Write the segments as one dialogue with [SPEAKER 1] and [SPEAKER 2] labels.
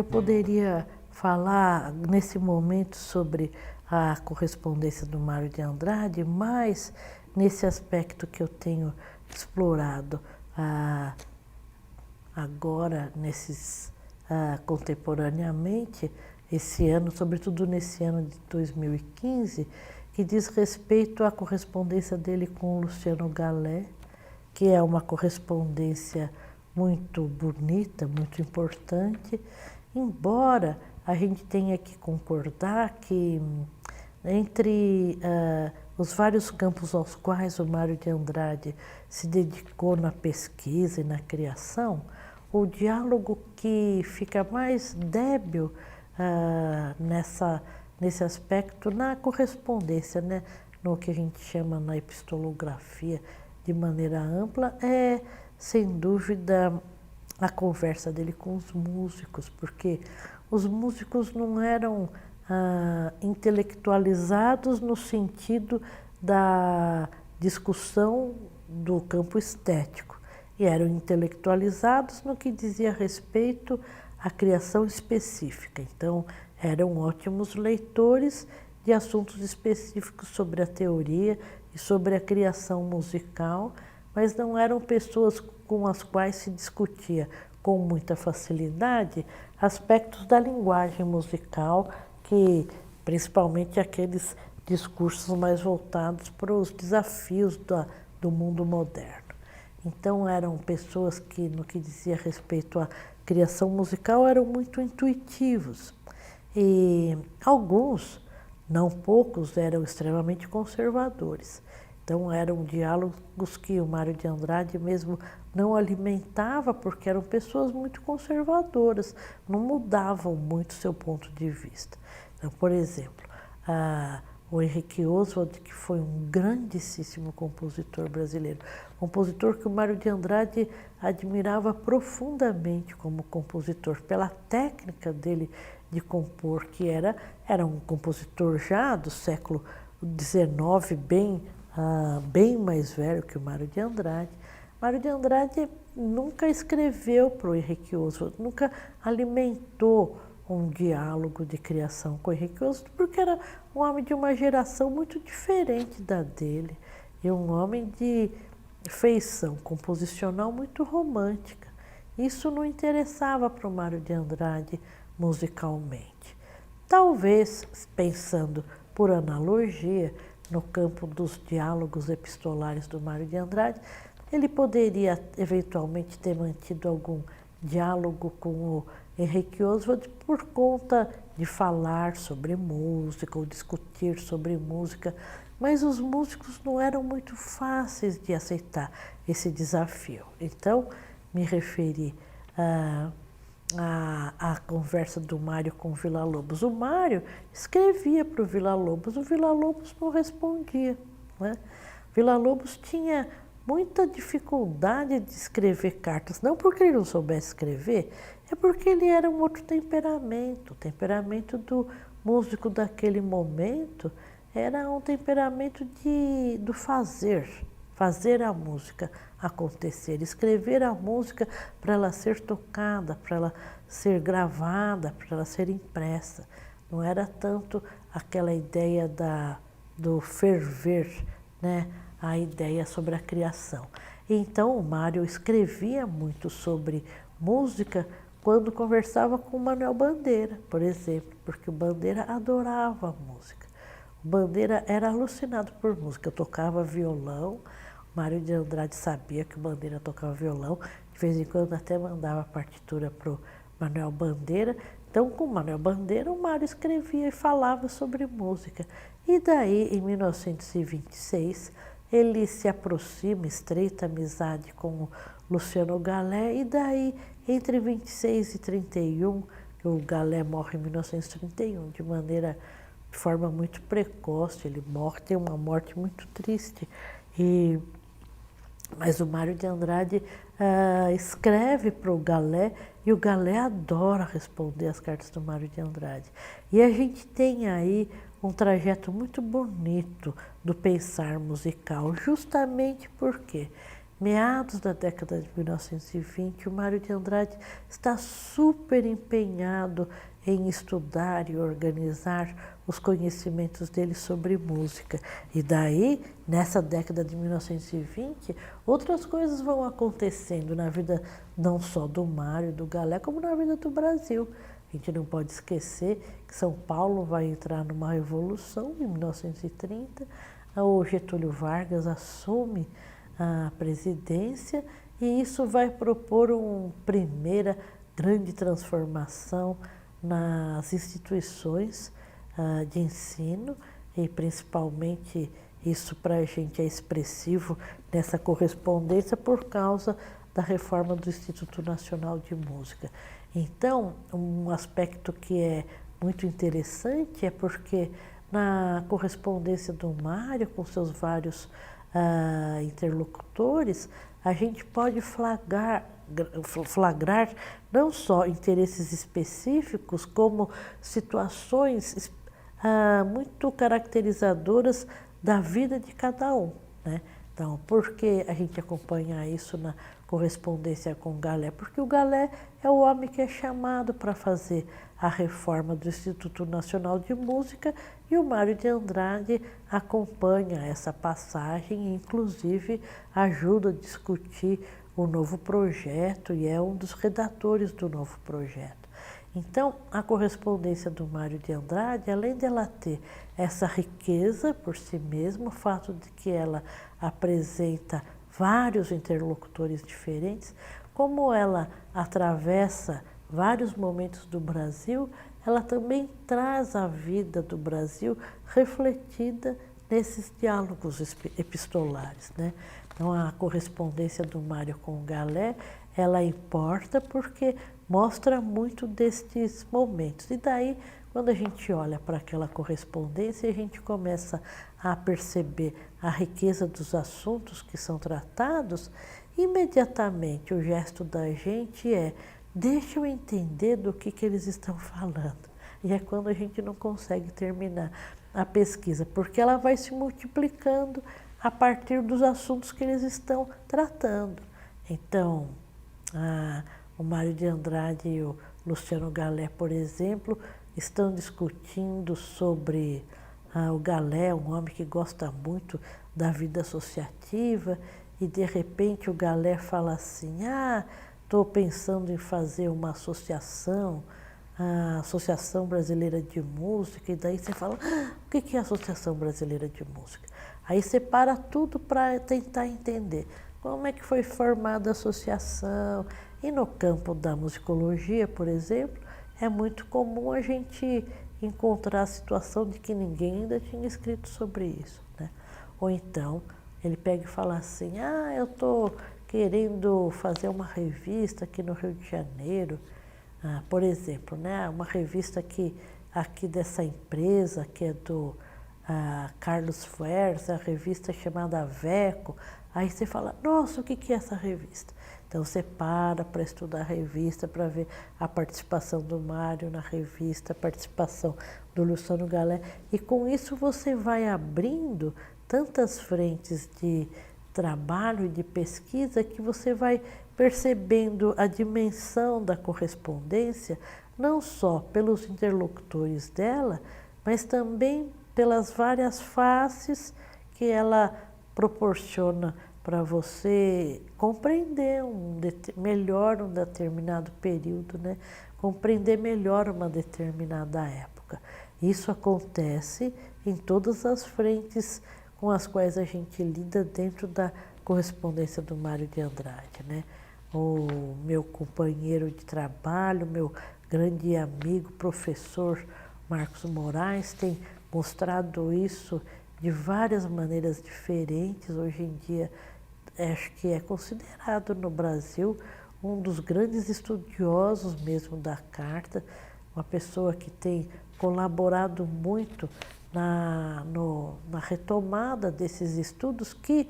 [SPEAKER 1] eu poderia falar nesse momento sobre a correspondência do Mário de Andrade, mas nesse aspecto que eu tenho explorado agora, contemporaneamente, esse ano, sobretudo nesse ano de 2015, que diz respeito à correspondência dele com o Luciano Galé, que é uma correspondência muito bonita, muito importante, embora a gente tenha que concordar que entre os vários campos aos quais o Mário de Andrade se dedicou na pesquisa e na criação, o diálogo que fica mais débil nesse aspecto, na correspondência, né, no que a gente chama na epistolografia de maneira ampla, é, sem dúvida, a conversa dele com os músicos, porque os músicos não eram intelectualizados no sentido da discussão do campo estético, e eram intelectualizados no que dizia respeito à criação específica. Então, eram ótimos leitores de assuntos específicos sobre a teoria e sobre a criação musical, mas não eram pessoas com as quais se discutia com muita facilidade aspectos da linguagem musical, que principalmente aqueles discursos mais voltados para os desafios do mundo moderno. Então eram pessoas que, no que dizia respeito à criação musical, eram muito intuitivos. E alguns, não poucos, eram extremamente conservadores. Então eram diálogos que o Mário de Andrade mesmo não alimentava, porque eram pessoas muito conservadoras, não mudavam muito seu ponto de vista. Então, por exemplo, o Henrique Oswald, que foi um grandíssimo compositor brasileiro, compositor que o Mário de Andrade admirava profundamente como compositor, pela técnica dele de compor, que era um compositor já do século XIX, bem mais velho que o Mário de Andrade. Mário de Andrade nunca escreveu para o Henrique Oswald, nunca alimentou um diálogo de criação com o Henrique Oswald, porque era um homem de uma geração muito diferente da dele, e um homem de feição composicional muito romântica. Isso não interessava para o Mário de Andrade musicalmente. Talvez, pensando por analogia, no campo dos diálogos epistolares do Mário de Andrade, ele poderia eventualmente ter mantido algum diálogo com o Henrique Oswald por conta de falar sobre música ou discutir sobre música, mas os músicos não eram muito fáceis de aceitar esse desafio. Então, me referi à conversa do Mário com o Villa-Lobos. O Mário escrevia para o Villa-Lobos, o Villa-Lobos não respondia, né? Villa-Lobos tinha muita dificuldade de escrever cartas, não porque ele não soubesse escrever, é porque ele era um outro temperamento. O temperamento do músico daquele momento era um temperamento do fazer a música acontecer, escrever a música para ela ser tocada, para ela ser gravada, para ela ser impressa. Não era tanto aquela ideia do ferver, né? A ideia sobre a criação. Então o Mário escrevia muito sobre música quando conversava com o Manuel Bandeira, por exemplo, porque o Bandeira adorava música. O Bandeira era alucinado por música. Eu tocava violão, o Mário de Andrade sabia que o Bandeira tocava violão, de vez em quando até mandava a partitura para o Manuel Bandeira. Então, com o Manuel Bandeira, o Mário escrevia e falava sobre música. E daí, em 1926, ele se aproxima, estreita amizade com o Luciano Galé, e daí, entre 26 e 31, o Galé morre em 1931, de forma muito precoce, ele morre, tem uma morte muito triste. Mas o Mário de Andrade escreve para o Galé, e o Galé adora responder as cartas do Mário de Andrade. E a gente tem aí um trajeto muito bonito do pensar musical, justamente porque meados da década de 1920, o Mário de Andrade está super empenhado em estudar e organizar os conhecimentos dele sobre música. E daí, nessa década de 1920, outras coisas vão acontecendo na vida não só do Mário, do Galé, como na vida do Brasil. A gente não pode esquecer que São Paulo vai entrar numa revolução em 1930, o Getúlio Vargas assume a presidência e isso vai propor uma primeira grande transformação nas instituições de ensino e principalmente isso para a gente é expressivo nessa correspondência por causa da reforma do Instituto Nacional de Música. Então, um aspecto que é muito interessante é porque na correspondência do Mário com seus vários interlocutores, a gente pode flagrar não só interesses específicos, como situações muito caracterizadoras da vida de cada um, né? Então, por que a gente acompanha isso na correspondência com o Galé? Porque o Galé é o homem que é chamado para fazer a reforma do Instituto Nacional de Música e o Mário de Andrade acompanha essa passagem e, inclusive, ajuda a discutir o novo projeto e é um dos redatores do novo projeto. Então, a correspondência do Mário de Andrade, além dela ter essa riqueza por si mesma, o fato de que ela apresenta vários interlocutores diferentes, como ela atravessa vários momentos do Brasil, ela também traz a vida do Brasil refletida nesses diálogos epistolares, né? Então, a correspondência do Mário com o Galé, ela importa porque mostra muito destes momentos. E daí, quando a gente olha para aquela correspondência, a gente começa a perceber a riqueza dos assuntos que são tratados, imediatamente o gesto da gente é: deixa eu entender do que eles estão falando. E é quando a gente não consegue terminar a pesquisa, porque ela vai se multiplicando a partir dos assuntos que eles estão tratando. Então, o Mário de Andrade e o Luciano Galé, por exemplo, estão discutindo sobre o Galé, um homem que gosta muito da vida associativa, e de repente o Galé fala assim: estou pensando em fazer uma associação, a Associação Brasileira de Música, e daí você fala: o que é a Associação Brasileira de Música? Aí você para tudo para tentar entender como é que foi formada a associação. E no campo da musicologia, por exemplo, é muito comum a gente encontrar a situação de que ninguém ainda tinha escrito sobre isso, né? Ou então, ele pega e fala assim: eu estou querendo fazer uma revista aqui no Rio de Janeiro, por exemplo, né? Uma revista aqui dessa empresa, que é do Carlos Fuertes, a revista chamada Veco. Aí você fala: nossa, o que é essa revista? Então você para estudar a revista, para ver a participação do Mário na revista, a participação do Luciano Galé, e com isso você vai abrindo tantas frentes de trabalho e de pesquisa que você vai percebendo a dimensão da correspondência, não só pelos interlocutores dela, mas também pelas várias faces que ela proporciona para você compreender melhor um determinado período, né? Compreender melhor uma determinada época. Isso acontece em todas as frentes com as quais a gente lida dentro da correspondência do Mário de Andrade, né? O meu companheiro de trabalho, meu grande amigo, professor Marcos Moraes, tem mostrado isso de várias maneiras diferentes. Hoje em dia, acho que é considerado no Brasil um dos grandes estudiosos mesmo da carta, uma pessoa que tem colaborado muito na retomada desses estudos, que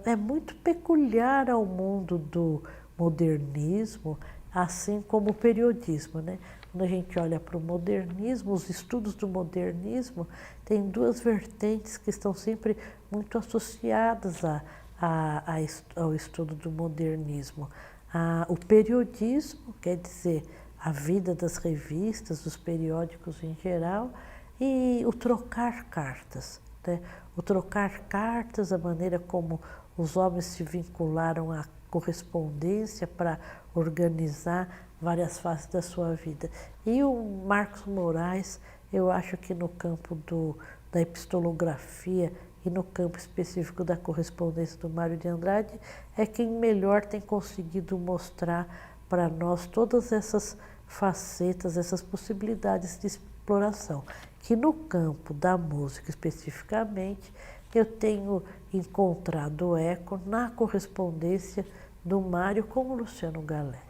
[SPEAKER 1] é muito peculiar ao mundo do modernismo, assim como o periodismo, né? Quando a gente olha para o modernismo, os estudos do modernismo têm duas vertentes que estão sempre muito associadas ao estudo do modernismo. O periodismo, quer dizer, a vida das revistas, dos periódicos em geral, e o trocar cartas, né? O trocar cartas, a maneira como os homens se vincularam à correspondência para organizar várias fases da sua vida. E o Marcos Moraes, eu acho que no campo da epistolografia e no campo específico da correspondência do Mário de Andrade, é quem melhor tem conseguido mostrar para nós todas essas facetas, essas possibilidades de exploração, que no campo da música especificamente, eu tenho encontrado eco na correspondência do Mário com o Luciano Galé.